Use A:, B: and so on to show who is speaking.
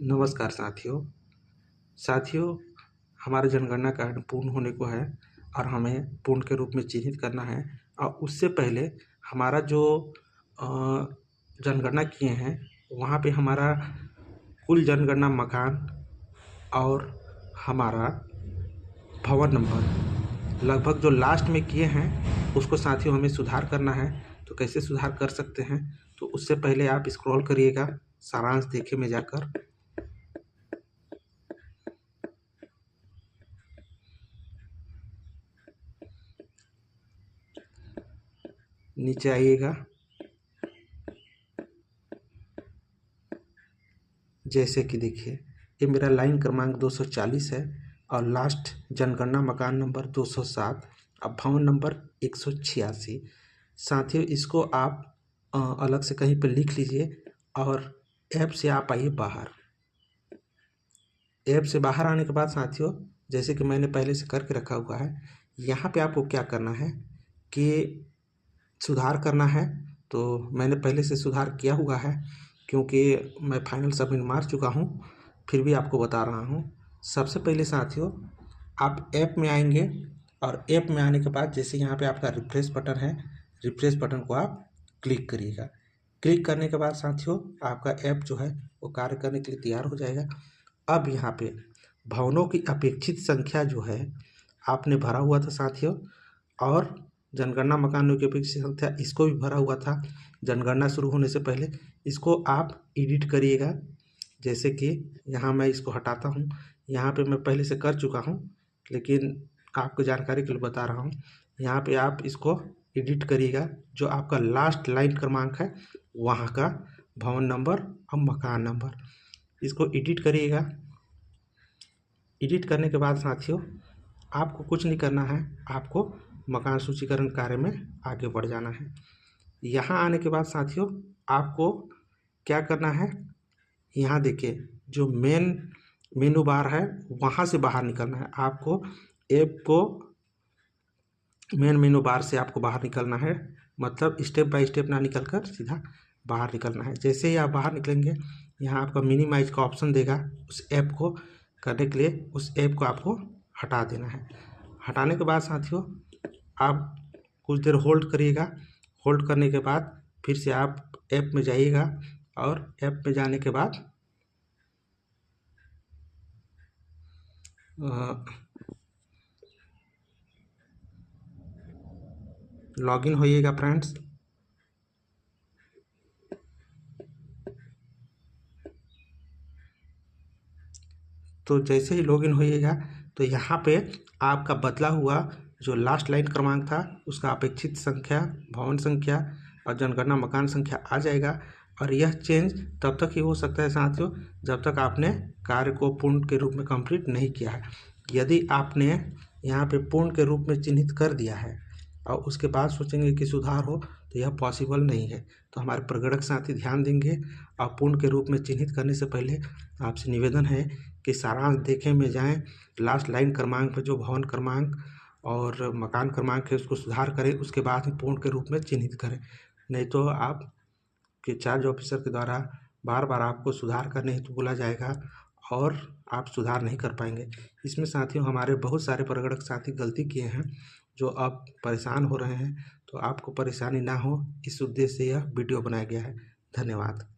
A: नमस्कार साथियों, हमारा जनगणना कार्ड पूर्ण होने को है और हमें पूर्ण के रूप में चिन्हित करना है। और उससे पहले हमारा जो अ, जनगणना किए हैं वहाँ पे हमारा कुल जनगणना मकान और हमारा भवन नंबर लगभग जो लास्ट में किए हैं उसको साथियों हमें सुधार करना है। तो कैसे सुधार कर सकते हैं, तो उससे पहले आप स्क्रॉल करिएगा सारांश देखे में जाकर। नीचे आइएगा, जैसे कि देखिए ये मेरा लाइन क्रमांक 240 है और लास्ट जनगणना मकान नंबर 207 अब भवन नंबर 186। साथियों इसको आप अलग से कहीं पर लिख लीजिए और ऐप से आप आइए बाहर। ऐप से बाहर आने के बाद साथियों जैसे कि मैंने पहले से करके रखा हुआ है, यहाँ पे आपको क्या करना है कि सुधार करना है। तो मैंने पहले से सुधार किया हुआ है क्योंकि मैं फाइनल सबमिट मार चुका हूँ, फिर भी आपको बता रहा हूँ। सबसे पहले साथियों आप ऐप में आएंगे और ऐप में आने के बाद जैसे यहाँ पे आपका रिफ्रेश बटन है, रिफ्रेश बटन को आप क्लिक करिएगा। क्लिक करने के बाद साथियों आपका ऐप जो है वो कार्य करने के लिए तैयार हो जाएगा। अब यहाँ पे भवनों की अपेक्षित संख्या जो है आपने भरा हुआ था साथियों, और जनगणना मकानों की अपेक्षित संख्या इसको भी भरा हुआ था जनगणना शुरू होने से पहले। इसको आप एडिट करिएगा, जैसे कि यहाँ मैं इसको हटाता हूँ। यहाँ पे मैं पहले से कर चुका हूँ लेकिन आपको जानकारी के लिए बता रहा हूँ। यहाँ पे आप इसको एडिट करिएगा, जो आपका लास्ट लाइन क्रमांक है वहाँ का भवन नंबर और मकान नंबर, इसको एडिट करिएगा। एडिट करने के बाद साथियों आपको कुछ नहीं करना है, आपको मकान सूचीकरण कार्य में आगे बढ़ जाना है। यहाँ आने के बाद साथियों आपको क्या करना है, यहाँ देखिए जो मेनू बार है वहाँ से बाहर निकलना है। आपको ऐप को मेनू बार से आपको बाहर निकलना है, मतलब स्टेप बाय स्टेप ना निकल कर सीधा बाहर निकलना है। जैसे ही आप बाहर निकलेंगे यहाँ आपका मिनिमाइज का ऑप्शन देगा। उस ऐप को करने के लिए उस ऐप को आपको हटा देना है। हटाने के बाद साथियों आप कुछ देर होल्ड करिएगा। होल्ड करने के बाद फिर से आप ऐप में जाइएगा और ऐप में जाने के बाद लॉगिन होइएगा फ्रेंड्स। तो जैसे ही लॉगिन होइएगा तो यहाँ पे आपका बदला हुआ जो लास्ट लाइन क्रमांक था उसका अपेक्षित संख्या, भवन संख्या और जनगणना मकान संख्या आ जाएगा। और यह चेंज तब तक ही हो सकता है साथियों जब तक आपने कार्य को पूर्ण के रूप में कंप्लीट नहीं किया है। यदि आपने यहाँ पे पूर्ण के रूप में चिन्हित कर दिया है और उसके बाद सोचेंगे कि सुधार हो, तो यह पॉसिबल नहीं है। तो हमारे प्रगणक साथी ध्यान देंगे और पूर्ण के रूप में चिन्हित करने से पहले आपसे निवेदन है कि सारांश देखे में जाएं, लास्ट लाइन क्रमांक पर जो भवन क्रमांक और मकान क्रमांक है उसको सुधार करें, उसके बाद ही पूर्ण के रूप में चिन्हित करें। नहीं तो आपके चार्ज ऑफिसर के द्वारा बार बार आपको सुधार करने हेतु बोला जाएगा और आप सुधार नहीं कर पाएंगे। इसमें साथियों हमारे बहुत सारे प्रगणक साथी गलती किए हैं जो अब परेशान हो रहे हैं। तो आपको परेशानी ना हो इस उद्देश्य से यह वीडियो बनाया गया है। धन्यवाद।